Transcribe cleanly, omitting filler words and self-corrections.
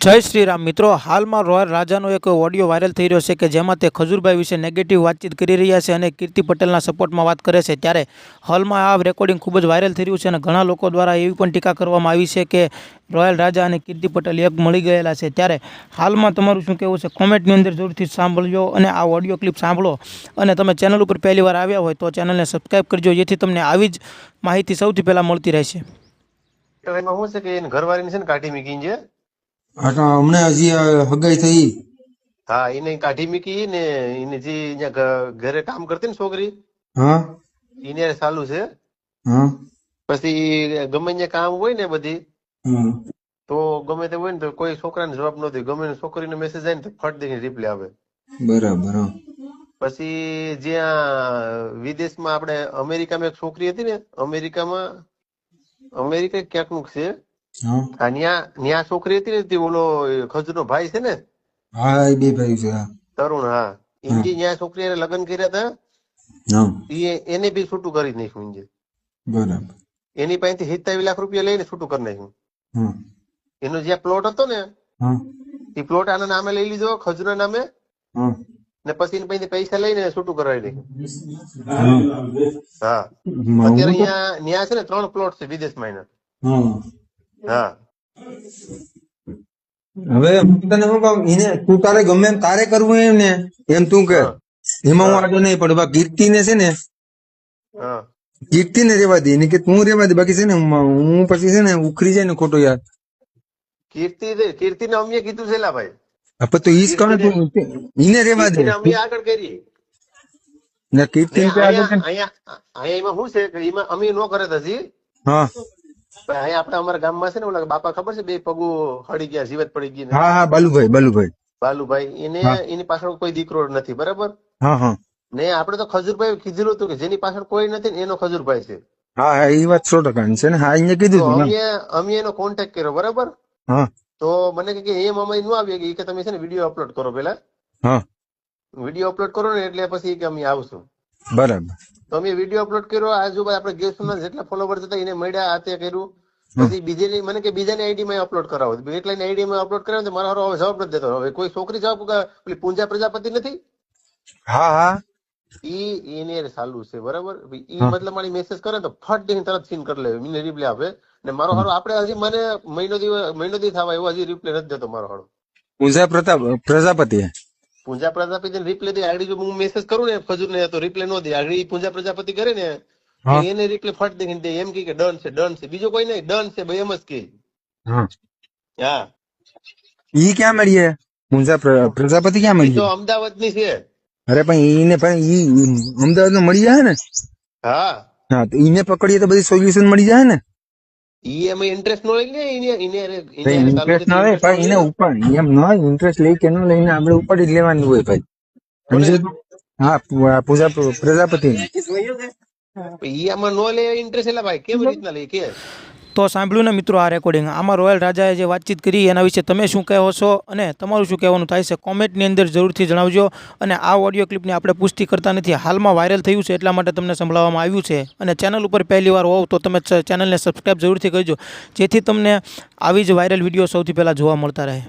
જય શ્રી રામ મિત્રો, હાલમાં રોયલ રાજાનો એક ઓડિયો વાયરલ થઈ રહ્યો છે કે જેમાં તે ખજૂરભાઈ વિશે નેગેટિવ વાતચીત કરી રહ્યા છે અને કીર્તિ પટેલના સપોર્ટમાં વાત કરે છે। ત્યારે હાલમાં આ રેકોર્ડિંગ ખૂબ જ વાયરલ થઈ રહ્યું છે અને ઘણા લોકો દ્વારા એવી પણ ટીકા કરવામાં આવી છે કે રોયલ રાજા અને કીર્તિ પટેલ એક મળી ગયેલા છે। ત્યારે હાલમાં તમારું શું કહેવું છે કોમેન્ટની અંદર જરૂરથી સાંભળજો અને આ ઓડિયો ક્લિપ સાંભળો અને તમે ચેનલ ઉપર પહેલી વાર આવ્યા હોય તો ચેનલને સબસ્ક્રાઈબ કરજો, જેથી તમને આવી જ માહિતી સૌથી પહેલાં મળતી રહેશે। તો એમાં શું છે કે એને ઘરવાળીને છે ને કાઢી મૂકી છે। હા તો હમણાં હજી હગાઈ થઈ। હા, એને કાઢી મૂકી ને એને જે અહીંયા ઘરે કામ કરતી ને છોકરી હા એને હારે ચાલુ છે। હા પછી ગમે ત્યાં કામ હોય ને બધી હા તો ગમે તે હોય ને તો કોઈ છોકરાને જવાબ ન દે, ગમે છોકરીનો મેસેજ આવે ને તો ફટ દઈને રિપ્લાય આવે। બરાબર। હા પછી જ્યાં વિદેશમાં આપણે અમેરિકામાં એક છોકરી હતી ને, અમેરિકા ક્યાંકનું છે, હા ન્યા છોકરી હતી ને તે ઓલો ખજૂરનો ભાઈ છે ને હા એ બે ભાઈ છે। હા તરુણ, હા ઇન્જી ન્યા છોકરી લગ્ન કર્યા હતા, હા એને બી છૂટું કરી નાખ્યું ઇન્જે। બરાબર। એની પાસેથી 27 લાખ રૂપિયા લઈને છૂટું કરી નાખ્યું। હા એનો જ્યાં પ્લોટ હતો ને હા એ પ્લોટ આના નામે લઈ લીધો, ખજૂરના નામે, હા ને પછી એની પાસેથી પૈસા લઈને છૂટું કરાવી નાખ્યું। હા, અત્યારે હું તો અહીંયા ન્યા છે ને 3 પ્લોટ છે વિદેશમાં એના। હા હા હવે હું તને શું કહું, એને તું તારે ગમે એમ તારે કરવું એમ ને એમ તું કે હા એમાં હું હા આગળ નહીં પડે। કીર્તિ ને છે ને, હા કીર્તિ ને રેવા દે, એને કે તું રેવા દે, બાકી છે ને હું પછી છે ને ઉખરી જાય ને ખોટો યાર। કીર્તિને અમે કીધું છે લા ભાઈ, આપડે તો ઈજ કહે તું એને રેવા દે કીર્તિને અમે આગળ કરી ને કીર્તિ ને ને આગળ અહીંયા અહીંયા એમાં શું છે કે એમાં અમે નો કરે તો હજી હા પણ અહીંયા આપણે અમારા ગામમાં છે ને ઓલા બાપા ખબર છે, બે પગું હળી ગયા, જીવત પડી ગઈ ને હા હા બાલુભાઈ બાલુભાઈ, એને હા એની પાછળ કોઈ દીકરો નથી, બરાબર હા હા ને આપણે તો ખજૂરભાઈ કીધેલું હતું કે જેની પાછળ કોઈ નથી ને એનો ખજૂરભાઈ છે। હા હા એ વાત 100% છે ને। હા અહીંયા કીધું તો તું ને। અમે એનો કોન્ટેક્ટ કર્યો, બરાબર, હા તો મને કે એમ અમે ન આવીએ કે તમે છે ને વિડીયો અપલોડ કરો, પેલા હા વિડીયો અપલોડ કરો ને એટલે પછી કે અમે આવશું। બરાબર। તો અમે વિડીયો અપલોડ કર્યો, આજુબાજુ આપણે ગેસના જેટલા ફોલોવર્સ હતા એને મળ્યા, આ તે કર્યું। હા પછી બીજેની મને કે બીજાની આઈડી માં અપલોડ કરાવો, એટલાની આઈડી માં અપલોડ કરાવો તો મારો હવે જવાબ નથી દેતો। હવે કોઈ છોકરી જવાબ, પેલી પૂંજા પ્રજાપતિ નથી હા હા એની હારે ચાલુ છે, બરાબર, ઈ હા મતલબ મારી મેસેજ કરે તો ફટ દઈને તરત સીન કરી લે, મને રિપ્લાય આપે ને મારો હારો આપણે હજી મને મહિનો દી થવા એવો હજી રિપ્લાય નથી દેતો મારો હારો। પૂંજા પ્રજાપતિ। પૂંજા પ્રજાપતિ રિપ્લાય દે, આગળ જો હું મેસેજ કરું ને ખજૂર ને તો રિપ્લાય નો દે, આગળ પૂંજા પ્રજાપતિ કરે ને તો હા એને રિપ્લાય ફટ દઈને દે, એમ કે ડન છે, ડન છે, બીજો કોઈ નહીં, ડન છે ભાઈ, એમ જ કે। હા હા, ઈ ક્યાં મળીએ? પૂંજા પ્રજાપતિ ક્યાં એ તો મળીએ? અમદાવાદ ની છે। અરે પણ ઈને પણ ઈ અમદાવાદ માં મળી જાય ને? હા, હા તો ઈને પકડીએ તો બધી સોલ્યુશન મળી જાય ને? ઈ એમાં ઇન્ટરેસ્ટ નો લઈ લે, એને ચાલુ ઇન્ટરેસ્ટ છે ના હોય ઇન્ટરેસ્ટ નો પણ લે એને ઉપર એમ ન હોય, ઇન્ટરેસ્ટ લઈ કે ન લઈને આપણે ઉપાડી જ લેવાનું હોય ભાઈ, કોને સમજે તું? હા પૂજા પ્રજાપતિ। ઈ આમાં નો લે ઇન્ટરેસ્ટ, એટલે ભાઈ કેવી રીતના લે કે તો સાંભળ્યું ને મિત્રો આ રેકોર્ડિંગ, આમાં રોયલ રાજાએ જે વાતચીત કરી એના વિશે તમે શું કહો છો અને તમારું શું કહેવાનું થાય છે કોમેન્ટની અંદર જરૂરથી જણાવજો। અને આ ઓડિયો ક્લિપની આપણે પુષ્ટિ કરતા નથી, હાલમાં વાયરલ થયું છે એટલા માટે તમને સંભળાવવામાં આવ્યું છે। અને ચેનલ ઉપર પહેલી વાર હોવ તો તમે ચેનલને સબસ્ક્રાઈબ જરૂરથી કરજો, જેથી તમને આવી જ વાયરલ વિડીયો સૌથી પહેલાં જોવા મળતા રહે।